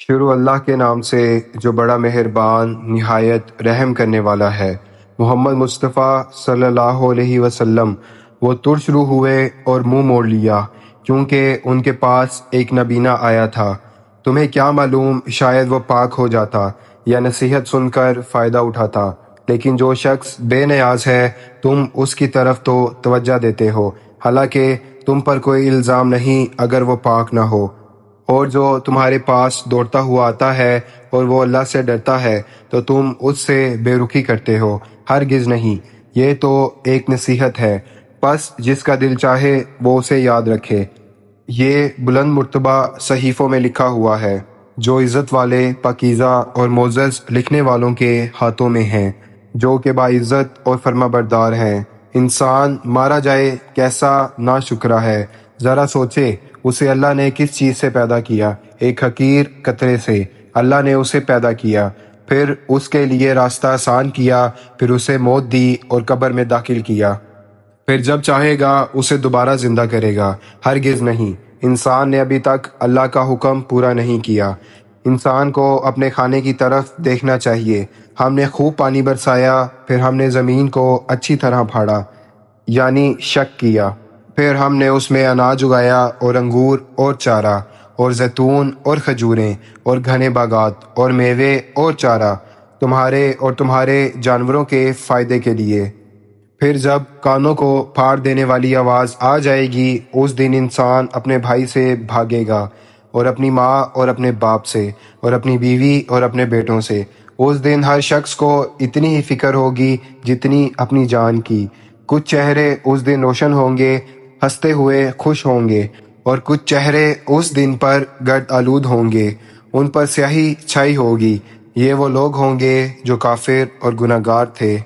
شروع اللہ کے نام سے جو بڑا مہربان نہایت رحم کرنے والا ہے۔ محمد مصطفیٰ صلی اللہ علیہ وسلم وہ ترش روح ہوئے اور منہ موڑ لیا کیونکہ ان کے پاس ایک نبینہ آیا تھا۔ تمہیں کیا معلوم شاید وہ پاک ہو جاتا یا نصیحت سن کر فائدہ اٹھاتا، لیکن جو شخص بے نیاز ہے تم اس کی طرف تو توجہ دیتے ہو، حالانکہ تم پر کوئی الزام نہیں اگر وہ پاک نہ ہو۔ اور جو تمہارے پاس دوڑتا ہوا آتا ہے اور وہ اللہ سے ڈرتا ہے تو تم اس سے بے رخی کرتے ہو، ہرگز نہیں، یہ تو ایک نصیحت ہے، پس جس کا دل چاہے وہ اسے یاد رکھے۔ یہ بلند مرتبہ صحیفوں میں لکھا ہوا ہے جو عزت والے، پاکیزہ اور معزز لکھنے والوں کے ہاتھوں میں ہیں، جو کہ باعزت اور فرما بردار ہیں۔ انسان مارا جائے کیسا ناشکرا ہے، ذرا سوچے اسے اللہ نے کس چیز سے پیدا کیا؟ ایک حقیر قطرے سے اللہ نے اسے پیدا کیا، پھر اس کے لیے راستہ آسان کیا، پھر اسے موت دی اور قبر میں داخل کیا، پھر جب چاہے گا اسے دوبارہ زندہ کرے گا، ہرگز نہیں۔ انسان نے ابھی تک اللہ کا حکم پورا نہیں کیا۔ انسان کو اپنے کھانے کی طرف دیکھنا چاہیے۔ ہم نے خوب پانی برسایا، پھر ہم نے زمین کو اچھی طرح پھاڑا، یعنی شک کیا، پھر ہم نے اس میں اناج اگایا اور انگور اور چارہ اور زیتون اور کھجوریں اور گھنے باغات اور میوے اور چارہ، تمہارے اور تمہارے جانوروں کے فائدے کے لیے۔ پھر جب کانوں کو پھاڑ دینے والی آواز آ جائے گی، اس دن انسان اپنے بھائی سے بھاگے گا اور اپنی ماں اور اپنے باپ سے اور اپنی بیوی اور اپنے بیٹوں سے۔ اس دن ہر شخص کو اتنی ہی فکر ہوگی جتنی اپنی جان کی۔ کچھ چہرے اس دن روشن ہوں گے، ہنستے ہوئے خوش ہوں گے، اور کچھ چہرے اس دن پر گرد آلود ہوں گے، ان پر سیاہی چھائی ہوگی۔ یہ وہ لوگ ہوں گے جو کافر اور گناہگار تھے۔